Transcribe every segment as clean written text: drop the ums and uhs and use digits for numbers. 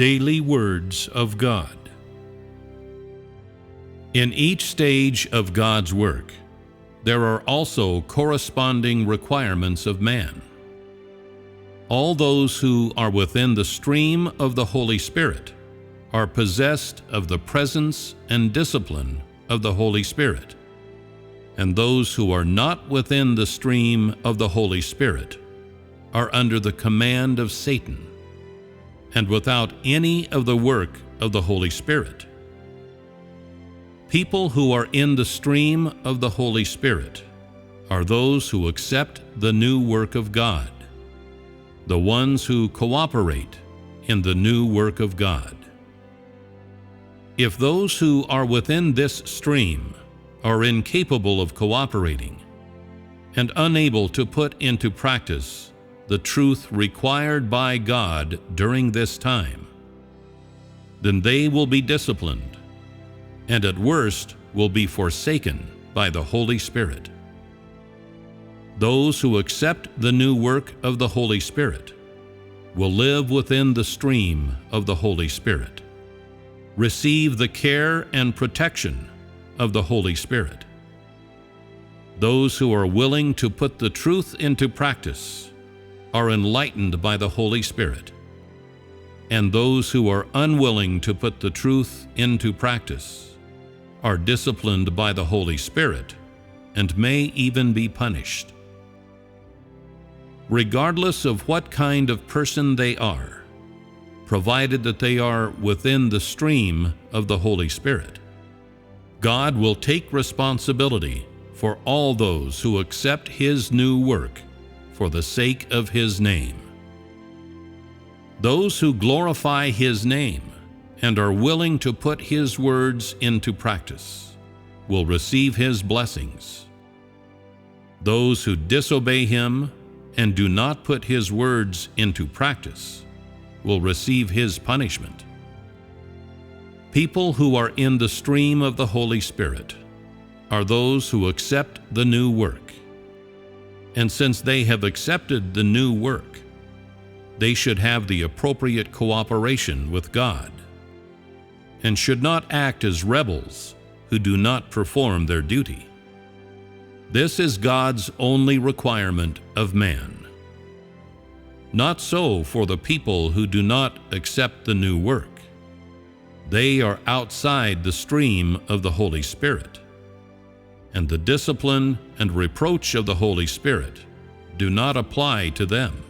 Daily Words of God. In each stage of God's work, there are also corresponding requirements of man. All those who are within the stream of the Holy Spirit are possessed of the presence and discipline of the Holy Spirit, and those who are not within the stream of the Holy Spirit are under the command of Satan, and without any of the work of the Holy Spirit. People who are in the stream of the Holy Spirit are those who accept the new work of God, the ones who cooperate in the new work of God. If those who are within this stream are incapable of cooperating and unable to put into practice the truth required by God during this time, then they will be disciplined, and at worst will be forsaken by the Holy Spirit. Those who accept the new work of the Holy Spirit will live within the stream of the Holy Spirit, receive the care and protection of the Holy Spirit. Those who are willing to put the truth into practice are enlightened by the Holy Spirit, and those who are unwilling to put the truth into practice are disciplined by the Holy Spirit and may even be punished. Regardless of what kind of person they are, provided that they are within the stream of the Holy Spirit, God will take responsibility for all those who accept His new work for the sake of His name. Those who glorify His name and are willing to put His words into practice will receive His blessings. Those who disobey Him and do not put His words into practice will receive His punishment. People who are in the stream of the Holy Spirit are those who accept the new work. And since they have accepted the new work, they should have the appropriate cooperation with God, and should not act as rebels who do not perform their duty. This is God's only requirement of man. Not so for the people who do not accept the new work. They are outside the stream of the Holy Spirit, and the discipline and reproach of the Holy Spirit do not apply to them.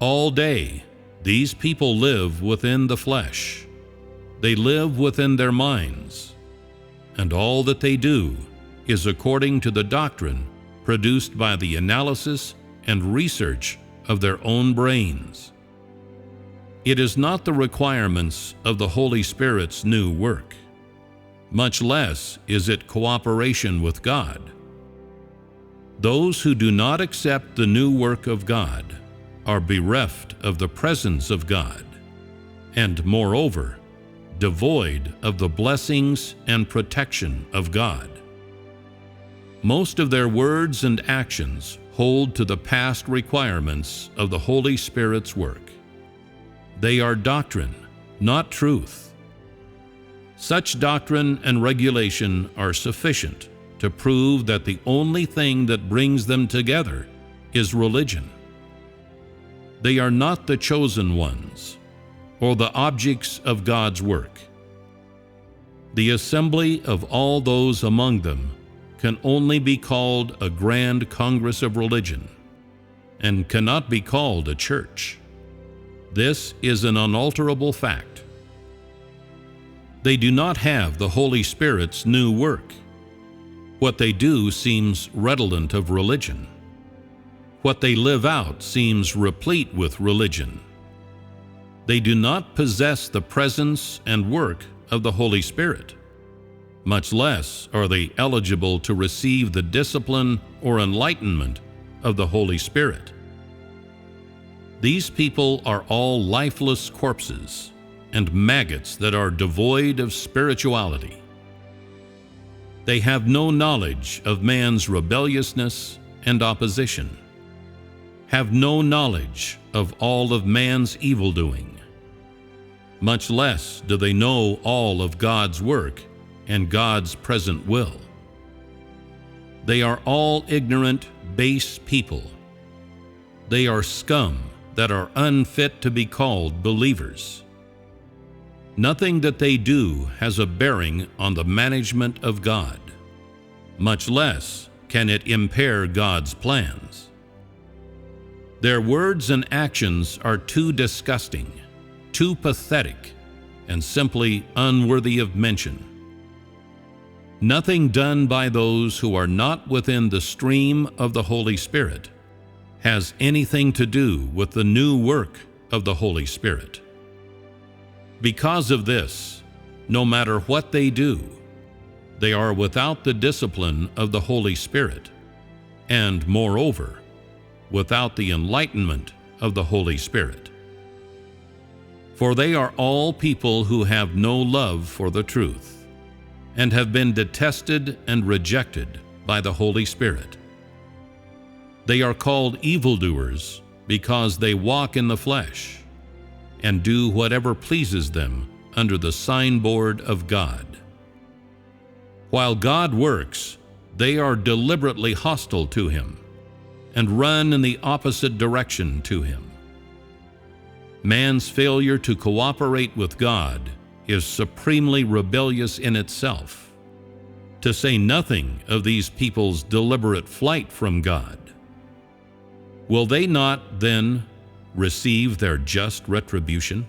All day, these people live within the flesh. They live within their minds, and all that they do is according to the doctrine produced by the analysis and research of their own brains. It is not the requirements of the Holy Spirit's new work. Much less is it cooperation with God. Those who do not accept the new work of God are bereft of the presence of God, and moreover, devoid of the blessings and protection of God. Most of their words and actions hold to the past requirements of the Holy Spirit's work. They are doctrine, not truth. Such doctrine and regulation are sufficient to prove that the only thing that brings them together is religion. They are not the chosen ones, or the objects of God's work. The assembly of all those among them can only be called a grand congress of religion, and cannot be called a church. This is an unalterable fact. They do not have the Holy Spirit's new work. What they do seems redolent of religion. What they live out seems replete with religion. They do not possess the presence and work of the Holy Spirit. Much less are they eligible to receive the discipline or enlightenment of the Holy Spirit. These people are all lifeless corpses and maggots that are devoid of spirituality. They have no knowledge of man's rebelliousness and opposition, have no knowledge of all of man's evil-doing, much less do they know all of God's work and God's present will. They are all ignorant, base people. They are scum that are unfit to be called believers. Nothing that they do has a bearing on the management of God, much less can it impair God's plans. Their words and actions are too disgusting, too pathetic, and simply unworthy of mention. Nothing done by those who are not within the stream of the Holy Spirit has anything to do with the new work of the Holy Spirit. Because of this, no matter what they do, they are without the discipline of the Holy Spirit, and moreover, without the enlightenment of the Holy Spirit. For they are all people who have no love for the truth, and have been detested and rejected by the Holy Spirit. They are called evildoers because they walk in the flesh, and do whatever pleases them under the signboard of God. While God works, they are deliberately hostile to Him, and run in the opposite direction to Him. Man's failure to cooperate with God is supremely rebellious in itself, to say nothing of these people's deliberate flight from God. Will they not, then, receive their just retribution?